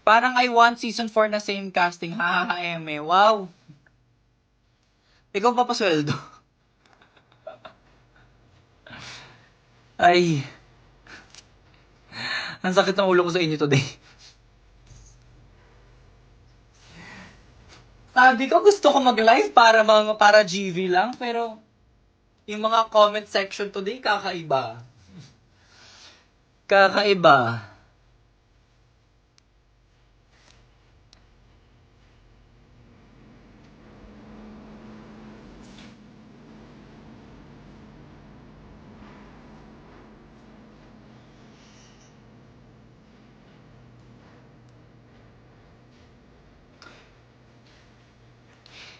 Parang I want season 4 na same casting, hahaha eme, wow. Ikaw papasweldo. Ay, ang sakit ng ulo ko sa inyo today. Sabi ko gusto ko mag-live para GV lang, pero yung mga comment section today kakaiba. Kakaiba.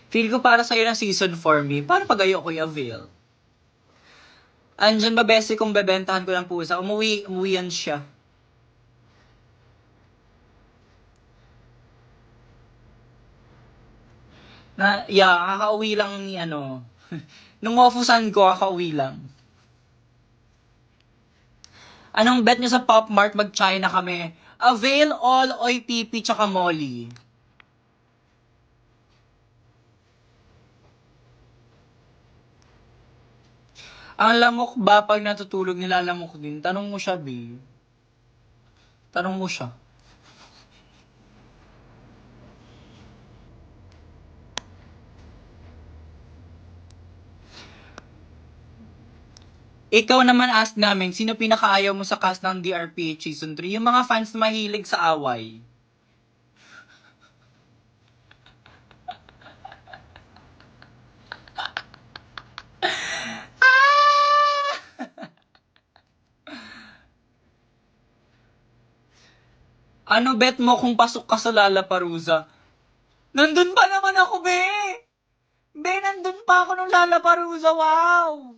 Feel ko para sa'yo ng season 4 me, para pag-ayo ko yung Avail. Andyan ba besi kung bebentahan ko ng pusa? Umuwian siya. Kakauwi lang ni Nung ofusan ko, kakauwi lang. Anong bet nyo sa Pop Mart? Mag-China kami. Avail, all, Oy, Pipi, tsaka Molly. Ang lamok ba pag natutulog nilalamok din? Tanong mo siya, B. Tanong mo siya. Ikaw naman ask namin, sino pinakaayaw mo sa cast ng DRPH Season 3? Yung mga fans na mahilig sa away. Ano bet mo kung pasok ka sa Lollapalooza? Nandun pa naman ako, be! Be, nandun pa ako nung Lollapalooza, wow!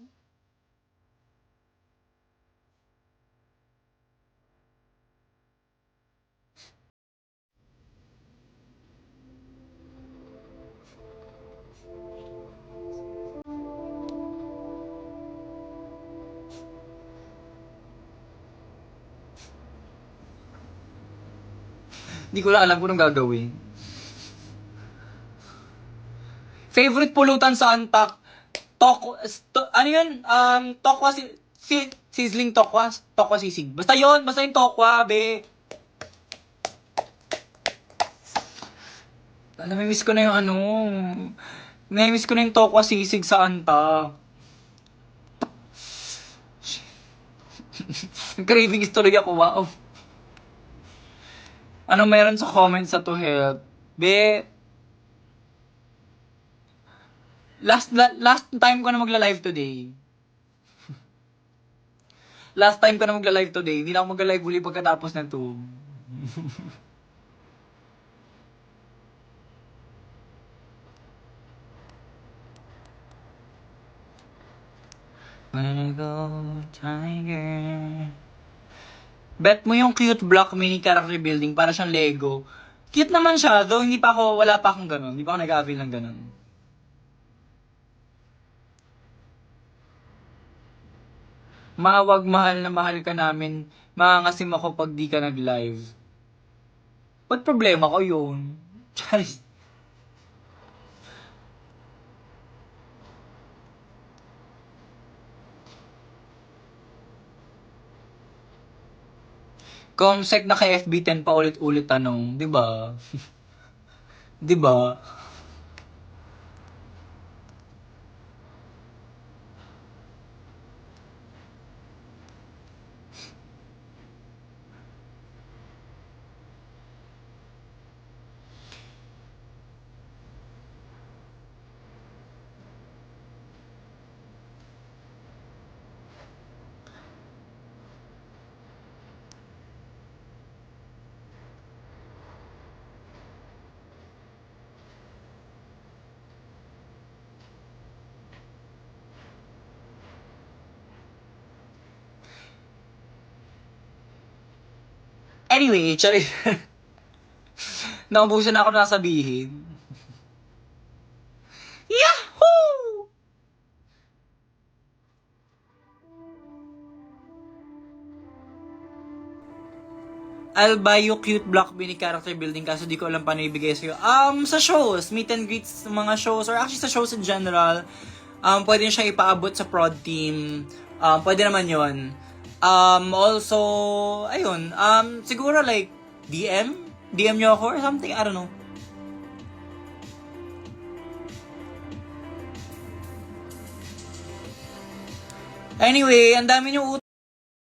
Hindi ko na alam kung anong gagawin. Favorite pulutan sa Antak? Ano yun? Tokwa sizzling tokwa? Tokwa sisig. Basta yun, basta yung tokwa, be. Namimiss ko na yung namimiss ko na yung tokwa sisig sa Antak. Craving tuloy ako, wow. Ano meron sa comments sa to help? Be, last time ko na magla-live today. Last time ko na magla-live today. Hindi na ako magla-live uli pagkatapos ng 2. Wanna go, tiger. Bet mo yung cute block mini character building para siyang Lego. Cute naman siya, though wala pa akong ganun. Hindi pa ako nag-avail ng ganun. Mawag mahal na mahal ka namin. Mangangasim ako pag di ka nag-live. Ba't problema ko yun? Charis. Comsec na kay FB10 pa ulit-ulit tanong, di ba? Di ba? Anyway, charis. Naubusan na ako na sabihin. Yahoo! I'll buy you cute black beanie character building kaso di ko alam paano ibigay sa'yo. Sa shows, meet and greets, mga shows, or actually sa shows in general, pwede nyo siya ipaabot sa prod team. Pwede naman yon. Also, ayun, siguro like, DM nyo ako or something, I don't know. Anyway, ang dami nyo